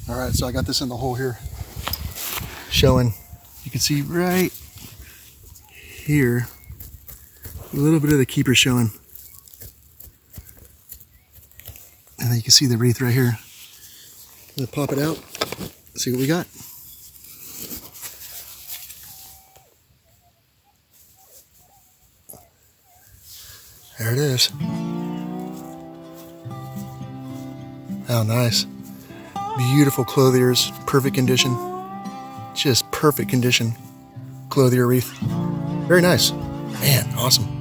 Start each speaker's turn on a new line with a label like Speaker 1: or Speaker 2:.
Speaker 1: All right, so I got this in the hole here, showing, you can see right here, a little bit of the keeper showing. And then you can see the wreath right here. I'm gonna pop it out, see what we got. There it is. How nice. Beautiful clothiers, perfect condition. Just perfect condition. Clothier wreath. Very nice. Man, awesome.